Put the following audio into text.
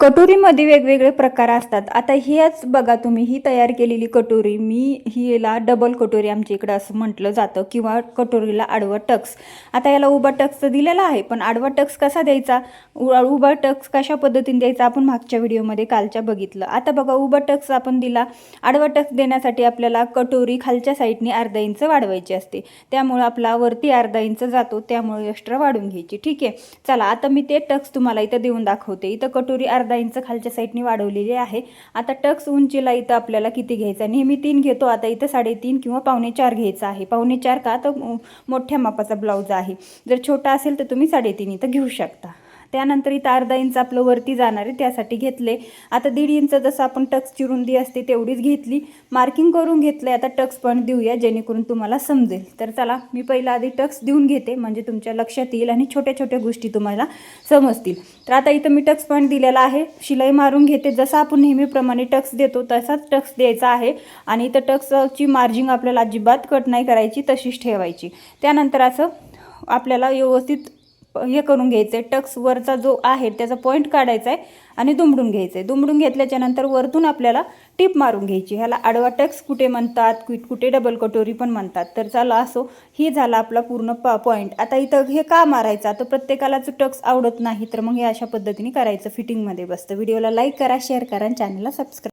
कटोरीमध्ये वेगवेगळे प्रकार असतात. आता हेच बघा तुम्ही, ही तयार केलेली कटोरी, मी हिला डबल कटोरी आमच्या इकडं असं म्हटलं जातं, किंवा कटोरीला आडवा टक्स. आता याला उभा टक्स दिलेला आहे, पण आडवा टक्स कसा द्यायचा, उभा टक्स कशा पद्धतीने द्यायचा आपण मागच्या व्हिडिओमध्ये कालच्या बघितलं. आता बघा, उभा टक्स आपण दिला. आडवा टक्स देण्यासाठी आपल्याला कटोरी खालच्या साईडने अर्धा इंच वाढवायची असते, त्यामुळे आपला वरती अर्धा इंच जातो, त्यामुळे एक्स्ट्रा वाढून घ्यायची. ठीक आहे, चला आता मी ते टक्स तुम्हाला इथं देऊन दाखवते. इथं कटोरी अर्धा इंच खालच्या साईडने वाढवलेली आहे. आता टक्स उंचीला इथं आपल्याला किती घ्यायचा, नेहमी 3 घेतो, आता इथं 3.5 किंवा 4.25 घ्यायचा आहे. 4.25 का, तर मोठ्या मापाचा ब्लाऊज आहे. जर छोटा असेल तर तुम्ही 3.5 इथं घेऊ शकता. त्यानंतर इथं अर्धा इंच आपलं वरती जाणार आहे, त्यासाठी घेतले. आता 1.5 इंच जसं आपण टक्सची रुंदी असते तेवढीच घेतली, मार्किंग करून घेतलंय. आता टक्स पण देऊया जेणेकरून तुम्हाला समजेल. तर चला, मी पहिला आधी टक्स देऊन घेते, म्हणजे तुमच्या लक्षात येईल आणि छोट्या छोट्या गोष्टी तुम्हाला समजतील. तर आता इथं मी टक्स पॉईंट दिलेला आहे, शिलाई मारून घेते. जसं आपण नेहमीप्रमाणे टक्स देतो तसाच टक्स द्यायचा आहे, आणि इथं टक्सची मार्जिंग आपल्याला अजिबात कट नाही करायची, तशीच ठेवायची. त्यानंतर असं आपल्याला व्यवस्थित हे करून घ्यायचं आहे. टक्स वरचा जो आहे त्याचा पॉईंट काढायचा आहे आणि दुमडून घ्यायचं आहे. दुमडून घेतल्याच्या नंतर वरतून आपल्याला टिप मारून घ्यायची. ह्याला आडवा टक्स कुठे म्हणतात, कुठे डबल कटोरी पण म्हणतात. तर चला, असो, ही झाला आपला पूर्ण पॉईंट. आता इथं हे का मारायचं, आता प्रत्येकालाच टक्स आवडत नाही, तर मग हे अशा पद्धतीने करायचं, फिटिंगमध्ये बसतं. व्हिडिओला लाईक करा, शेअर करा आणि चॅनलला सबस्क्राईब